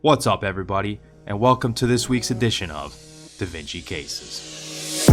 What's up, everybody, and welcome to this week's edition of DaVinci Cases.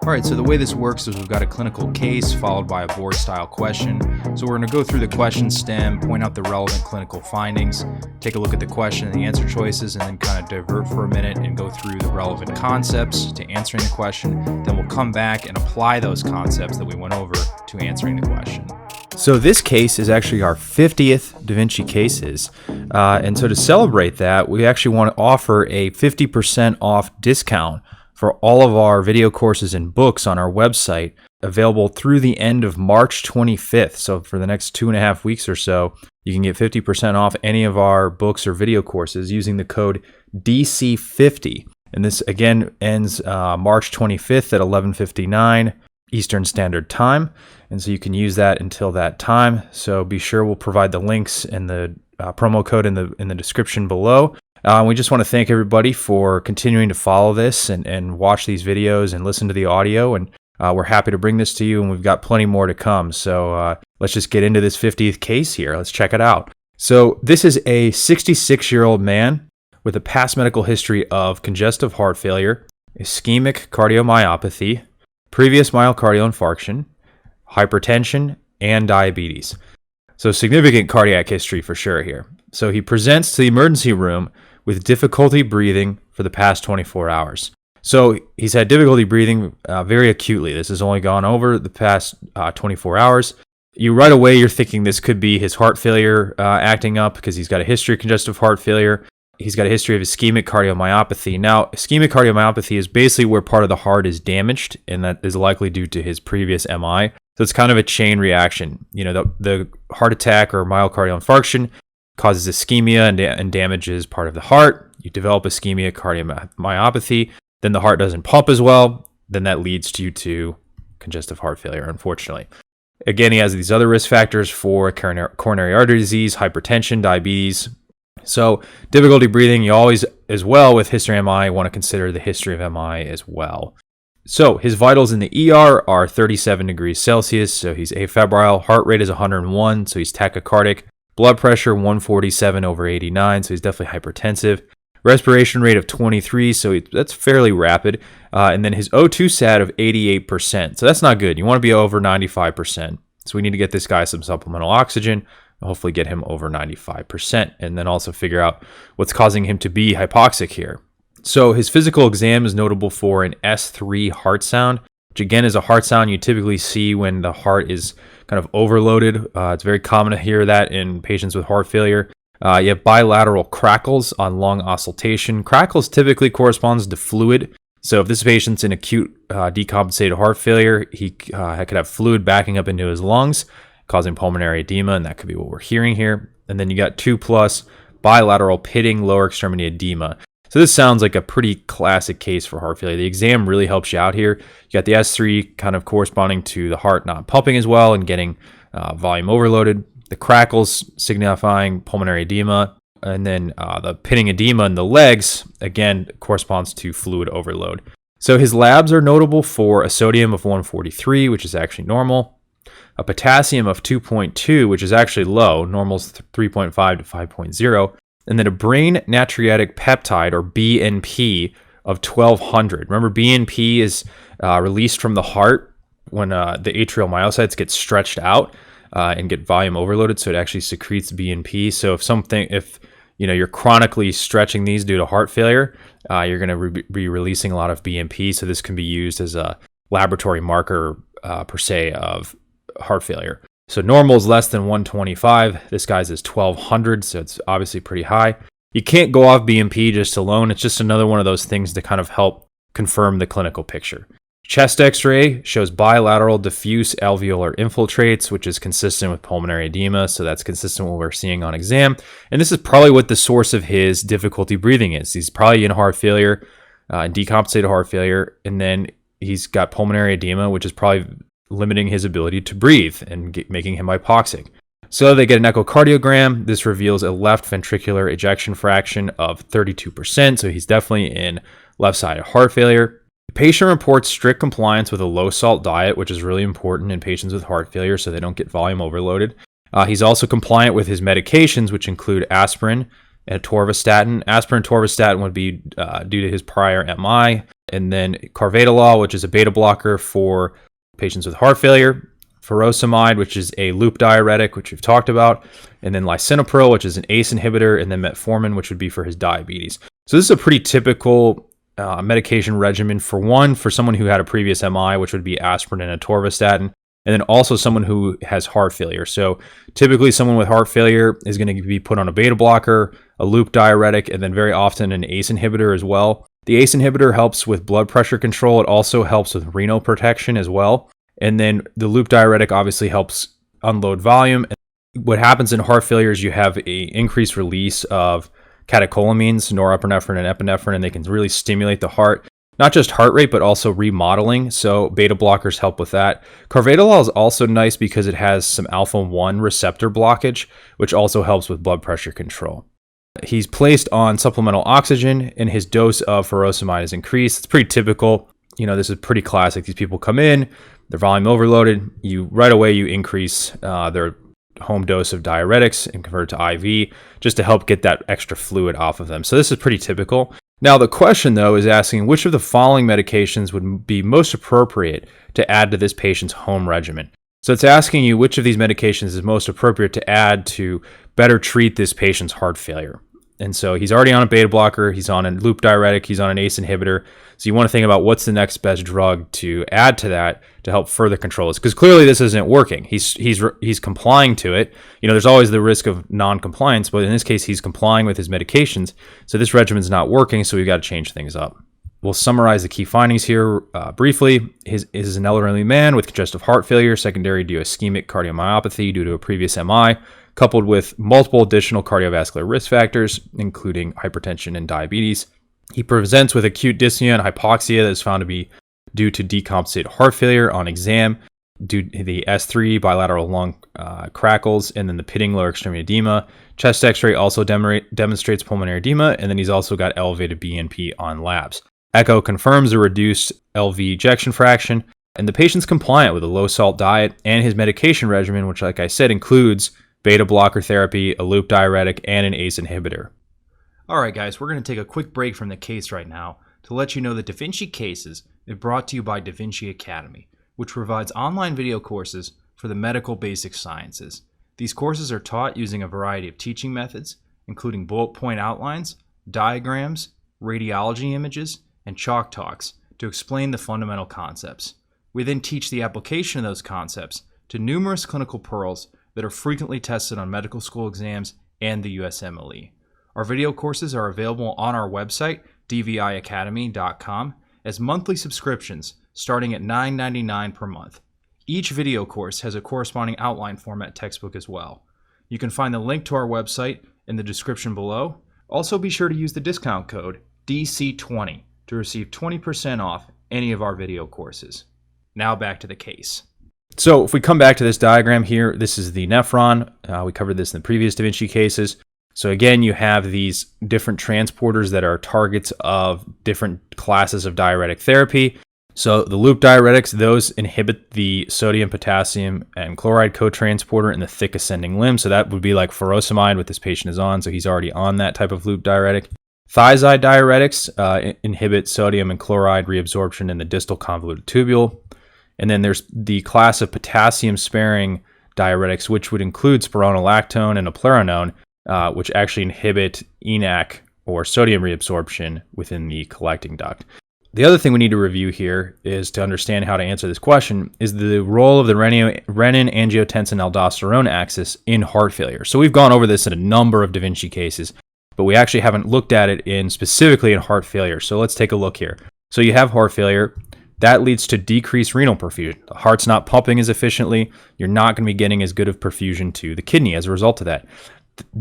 Alright, so the way this works is we've got a clinical case followed by a board-style question. So we're going to go through the question stem, point out the relevant clinical findings, take a look at the question and the answer choices, and then kind of divert for a minute and go through the relevant concepts to answering the question. Then we'll come back and apply those concepts that we went over to answering the question. So this case is actually our 50th DaVinci Cases, and so to celebrate that, we actually want to offer a 50% off discount for all of our video courses and books on our website, available through the end of March 25th. So for the next 2.5 weeks or so, you can get 50% off any of our books or video courses using the code DC50. And this again ends March 25th at 11:59 Eastern Standard Time. And so you can use that until that time. So be sure we'll provide the links and the promo code in the description below. We just want to thank everybody for continuing to follow this and watch these videos and listen to the audio. And we're happy to bring this to you, and we've got plenty more to come. So let's just get into this 50th case here. Let's check it out. So this is a 66-year-old man with a past medical history of congestive heart failure, ischemic cardiomyopathy, previous myocardial infarction, hypertension, and diabetes. So significant cardiac history for sure here. So he presents to the emergency room with difficulty breathing for the past 24 hours. So he's had difficulty breathing very acutely. This has only gone over the past 24 hours. Right away, you're thinking this could be his heart failure acting up because he's got a history of congestive heart failure. He's got a history of ischemic cardiomyopathy. Now, ischemic cardiomyopathy is basically where part of the heart is damaged, and that is likely due to his previous MI. So it's kind of a chain reaction. You know, the heart attack or myocardial infarction causes ischemia and damages part of the heart. You develop ischemia cardiomyopathy, then the heart doesn't pump as well, then that leads you to congestive heart failure, unfortunately. Again, he has these other risk factors for coronary artery disease, hypertension, diabetes. So difficulty breathing, you always, as well with history of MI, want to consider the history of MI as well. So his vitals in the ER are 37 degrees Celsius, so he's afebrile. Heart rate is 101, so he's tachycardic. Blood pressure 147/89, so he's definitely hypertensive. Respiration rate of 23, so that's fairly rapid. And then his O2 sat of 88%, so that's not good. You want to be over 95%. So we need to get this guy some supplemental oxygen and hopefully get him over 95%, and then also figure out what's causing him to be hypoxic here. So his physical exam is notable for an S3 heart sound, which again is a heart sound you typically see when the heart is kind of overloaded. It's very common to hear that in patients with heart failure. You have bilateral crackles on lung auscultation. Crackles typically corresponds to fluid. So if this patient's in acute decompensated heart failure, he could have fluid backing up into his lungs, causing pulmonary edema, and that could be what we're hearing here. And then you got 2+ bilateral pitting lower extremity edema. So this sounds like a pretty classic case for heart failure. The exam really helps you out here. You got the S3 kind of corresponding to the heart not pumping as well and getting volume overloaded. The crackles signifying pulmonary edema. And then the pitting edema in the legs, again, corresponds to fluid overload. So his labs are notable for a sodium of 143, which is actually normal. A potassium of 2.2, which is actually low. Normal is 3.5 to 5.0. And then a brain natriuretic peptide, or BNP, of 1200. Remember, BNP is released from the heart when the atrial myocytes get stretched out and get volume overloaded, so it actually secretes BNP. So if you're chronically stretching these due to heart failure, you're going to be releasing a lot of BNP. So this can be used as a laboratory marker per se of heart failure. So normal is less than 125. This guy's is 1200, so it's obviously pretty high. You can't go off BNP just alone. It's just another one of those things to kind of help confirm the clinical picture. Chest x-ray shows bilateral diffuse alveolar infiltrates, which is consistent with pulmonary edema, so that's consistent with what we're seeing on exam. And this is probably what the source of his difficulty breathing is. He's probably in heart failure, decompensated heart failure, and then he's got pulmonary edema, which is probably limiting his ability to breathe and making him hypoxic. So they get an echocardiogram. This reveals a left ventricular ejection fraction of 32%, so he's definitely in left-sided heart failure. Patient reports strict compliance with a low-salt diet, which is really important in patients with heart failure so they don't get volume overloaded. He's also compliant with his medications, which include aspirin and atorvastatin. Aspirin and atorvastatin would be due to his prior MI, and then carvedilol, which is a beta blocker for patients with heart failure, furosemide, which is a loop diuretic, which we've talked about, and then lisinopril, which is an ACE inhibitor, and then metformin, which would be for his diabetes. So this is a pretty typical medication regimen for someone who had a previous MI, which would be aspirin and atorvastatin, and then also someone who has heart failure. So typically someone with heart failure is going to be put on a beta blocker, a loop diuretic, and then very often an ACE inhibitor as well. The ACE inhibitor helps with blood pressure control. It also helps with renal protection as well. And then the loop diuretic obviously helps unload volume. What happens in heart failure is you have an increased release of catecholamines, norepinephrine and epinephrine, and they can really stimulate the heart. Not just heart rate, but also remodeling. So beta blockers help with that. Carvedilol is also nice because it has some alpha-1 receptor blockage, which also helps with blood pressure control. He's placed on supplemental oxygen, and his dose of furosemide is increased. It's pretty typical. This is pretty classic. These people come in, they're volume overloaded. Right away you increase their home dose of diuretics and convert it to IV just to help get that extra fluid off of them. So this is pretty typical. Now the question though is asking which of the following medications would be most appropriate to add to this patient's home regimen. So it's asking you which of these medications is most appropriate to add to better treat this patient's heart failure. And so he's already on a beta blocker, he's on a loop diuretic, he's on an ACE inhibitor. So you want to think about what's the next best drug to add to that to help further control this, because clearly this isn't working. He's complying to it. There's always the risk of non-compliance, but in this case he's complying with his medications. So this regimen's not working, so we've got to change things up. We'll summarize the key findings here briefly. He is an elderly man with congestive heart failure, secondary to ischemic cardiomyopathy due to a previous MI, coupled with multiple additional cardiovascular risk factors, including hypertension and diabetes. He presents with acute dyspnea and hypoxia that is found to be due to decompensated heart failure on exam, due to the S3 bilateral lung crackles, and then the pitting lower extremity edema. Chest x-ray also demonstrates pulmonary edema, and then he's also got elevated BNP on labs. Echo confirms a reduced LV ejection fraction, and the patient's compliant with a low-salt diet and his medication regimen, which, like I said, includes beta blocker therapy, a loop diuretic, and an ACE inhibitor. Alright guys, we're going to take a quick break from the case right now to let you know that DaVinci Cases is brought to you by DaVinci Academy, which provides online video courses for the medical basic sciences. These courses are taught using a variety of teaching methods, including bullet point outlines, diagrams, radiology images, and chalk talks to explain the fundamental concepts. We then teach the application of those concepts to numerous clinical pearls that are frequently tested on medical school exams and the USMLE. Our video courses are available on our website, dviacademy.com, as monthly subscriptions starting at $9.99 per month. Each video course has a corresponding outline format textbook as well. You can find the link to our website in the description below. Also be sure to use the discount code DC20 to receive 20% off any of our video courses. Now back to the case. So if we come back to this diagram here, this is the nephron. We covered this in the previous DaVinci cases. So again, you have these different transporters that are targets of different classes of diuretic therapy. So the loop diuretics, those inhibit the sodium, potassium, and chloride co-transporter in the thick ascending limb. So that would be like furosemide, what this patient is on. So he's already on that type of loop diuretic. Thiazide diuretics inhibit sodium and chloride reabsorption in the distal convoluted tubule. And then there's the class of potassium-sparing diuretics, which would include spironolactone and eplerenone, which actually inhibit ENaC, or sodium reabsorption, within the collecting duct. The other thing we need to review here is to understand how to answer this question is the role of the renin-angiotensin-aldosterone axis in heart failure. So we've gone over this in a number of DaVinci cases, but we actually haven't looked at it specifically in heart failure. So let's take a look here. So you have heart failure. That leads to decreased renal perfusion. The heart's not pumping as efficiently. You're not going to be getting as good of perfusion to the kidney as a result of that.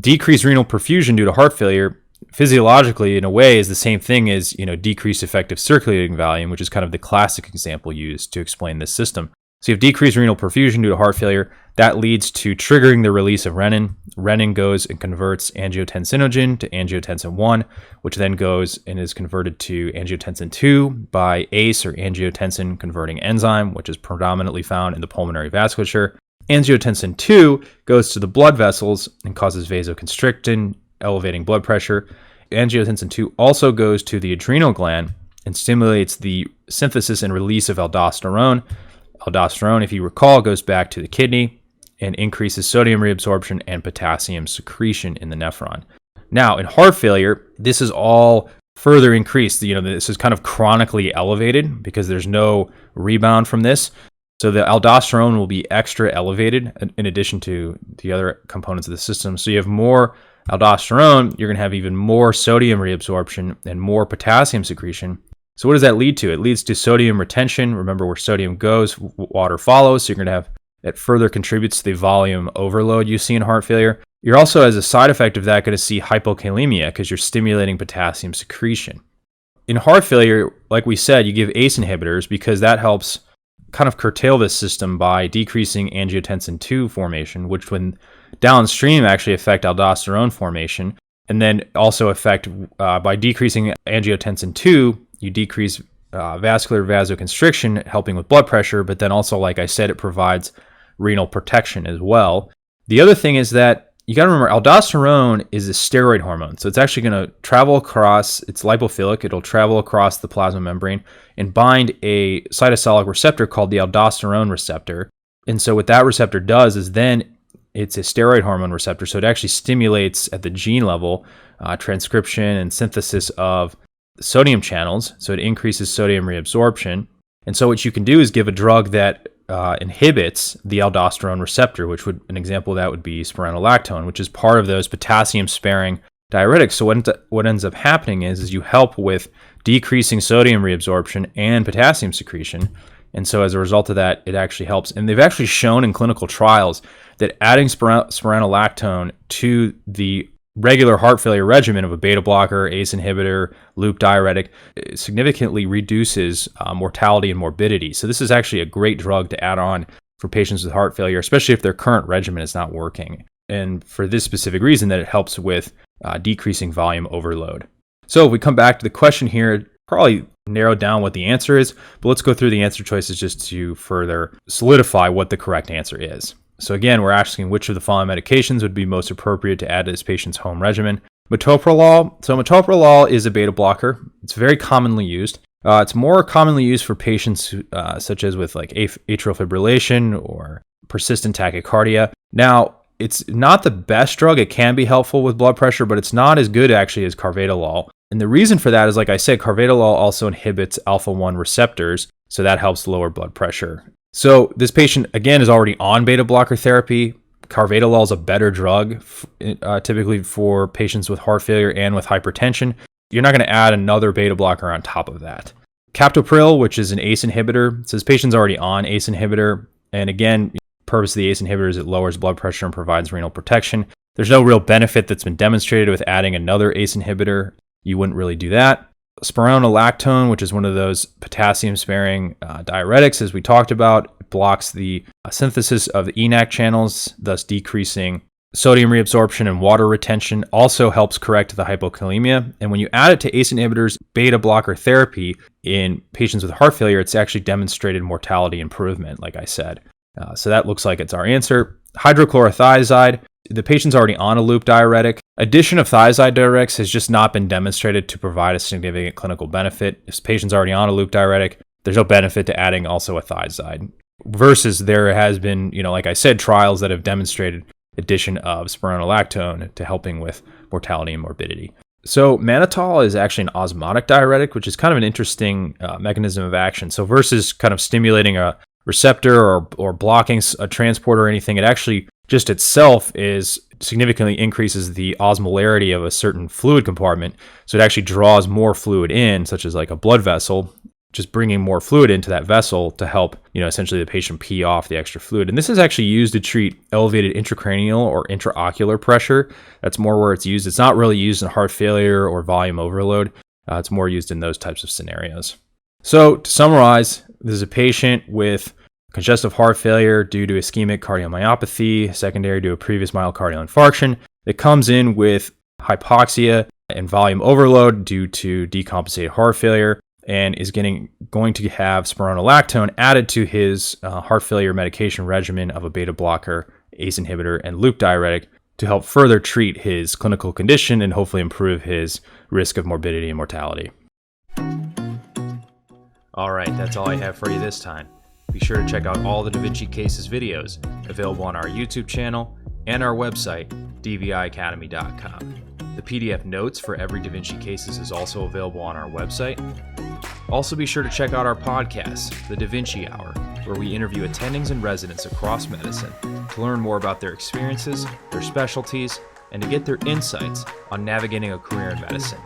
Decreased renal perfusion due to heart failure, physiologically, in a way, is the same thing as decreased effective circulating volume, which is kind of the classic example used to explain this system. So you have decreased renal perfusion due to heart failure. That leads to triggering the release of renin. Renin goes and converts angiotensinogen to angiotensin 1, which then goes and is converted to angiotensin 2 by ACE, or angiotensin converting enzyme, which is predominantly found in the pulmonary vasculature. Angiotensin 2 goes to the blood vessels and causes vasoconstriction, elevating blood pressure. Angiotensin 2 also goes to the adrenal gland and stimulates the synthesis and release of aldosterone. Aldosterone, if you recall, goes back to the kidney and increases sodium reabsorption and potassium secretion in the nephron. Now, in heart failure, this is all further increased. This is kind of chronically elevated because there's no rebound from this. So the aldosterone will be extra elevated in addition to the other components of the system. So you have more aldosterone, you're going to have even more sodium reabsorption and more potassium secretion. So what does that lead to? It leads to sodium retention. Remember, where sodium goes, water follows. So you're going to have that further contributes to the volume overload you see in heart failure. You're also, as a side effect of that, going to see hypokalemia because you're stimulating potassium secretion. In heart failure, like we said, you give ACE inhibitors because that helps kind of curtail this system by decreasing angiotensin 2 formation, which when downstream actually affect aldosterone formation, and then also affect, by decreasing angiotensin 2, you decrease vascular vasoconstriction, helping with blood pressure, but then also, like I said, it provides renal protection as well. The other thing is that you got to remember aldosterone is a steroid hormone. So it's actually going to travel across, it's lipophilic, it'll travel across the plasma membrane and bind a cytosolic receptor called the aldosterone receptor. And so what that receptor does is then it's a steroid hormone receptor. So it actually stimulates at the gene level transcription and synthesis of sodium channels. So it increases sodium reabsorption. And so what you can do is give a drug that inhibits the aldosterone receptor, which would, an example of that would be spironolactone, which is part of those potassium-sparing diuretics. So what ends up happening is you help with decreasing sodium reabsorption and potassium secretion. And so as a result of that, it actually helps. And they've actually shown in clinical trials that adding spironolactone to the regular heart failure regimen of a beta blocker, ACE inhibitor, loop diuretic significantly reduces mortality and morbidity. So this is actually a great drug to add on for patients with heart failure, especially if their current regimen is not working. And for this specific reason, that it helps with decreasing volume overload. So if we come back to the question here, probably narrow down what the answer is, but let's go through the answer choices just to further solidify what the correct answer is. So again, we're asking which of the following medications would be most appropriate to add to this patient's home regimen. Metoprolol. So metoprolol is a beta blocker. It's very commonly used. It's more commonly used for patients such as with like atrial fibrillation or persistent tachycardia. Now, it's not the best drug. It can be helpful with blood pressure, but it's not as good actually as carvedilol. And the reason for that is, like I said, carvedilol also inhibits alpha-1 receptors, so that helps lower blood pressure. So this patient, again, is already on beta blocker therapy. Carvedilol is a better drug, typically for patients with heart failure and with hypertension. You're not going to add another beta blocker on top of that. Captopril, which is an ACE inhibitor, so this patient's already on ACE inhibitor. And again, the purpose of the ACE inhibitor is it lowers blood pressure and provides renal protection. There's no real benefit that's been demonstrated with adding another ACE inhibitor. You wouldn't really do that. Spironolactone, which is one of those potassium-sparing diuretics, as we talked about, blocks the synthesis of the ENaC channels, thus decreasing sodium reabsorption and water retention. Also helps correct the hypokalemia. And when you add it to ACE inhibitors, beta blocker therapy in patients with heart failure, it's actually demonstrated mortality improvement, like I said. So that looks like it's our answer. Hydrochlorothiazide. The patient's already on a loop diuretic. Addition of thiazide diuretics has just not been demonstrated to provide a significant clinical benefit. If the patient's already on a loop diuretic, there's no benefit to adding also a thiazide. Versus there has been, like I said, trials that have demonstrated addition of spironolactone to helping with mortality and morbidity. So mannitol is actually an osmotic diuretic, which is kind of an interesting mechanism of action. So versus kind of stimulating a receptor or blocking a transporter or anything, it actually just itself is significantly increases the osmolarity of a certain fluid compartment. So it actually draws more fluid in, such as like a blood vessel, just bringing more fluid into that vessel to help, essentially the patient pee off the extra fluid. And this is actually used to treat elevated intracranial or intraocular pressure. That's more where it's used. It's not really used in heart failure or volume overload. It's more used in those types of scenarios. So to summarize, this is a patient with congestive heart failure due to ischemic cardiomyopathy, secondary to a previous myocardial infarction. It comes in with hypoxia and volume overload due to decompensated heart failure, and is going to have spironolactone added to his heart failure medication regimen of a beta blocker, ACE inhibitor, and loop diuretic to help further treat his clinical condition and hopefully improve his risk of morbidity and mortality. All right, that's all I have for you this time. Be sure to check out all the DaVinci Cases videos available on our YouTube channel and our website, dviacademy.com. The PDF notes for every DaVinci Cases is also available on our website. Also, be sure to check out our podcast, The DaVinci Hour, where we interview attendings and residents across medicine to learn more about their experiences, their specialties, and to get their insights on navigating a career in medicine.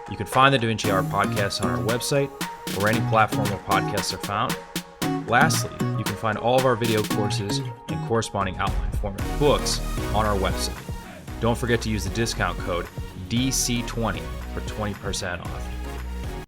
You can find the DaVinci Hour podcast on our website or any platform where podcasts are found. Lastly, you can find all of our video courses and corresponding outline format books on our website. Don't forget to use the discount code DC20 for 20% off.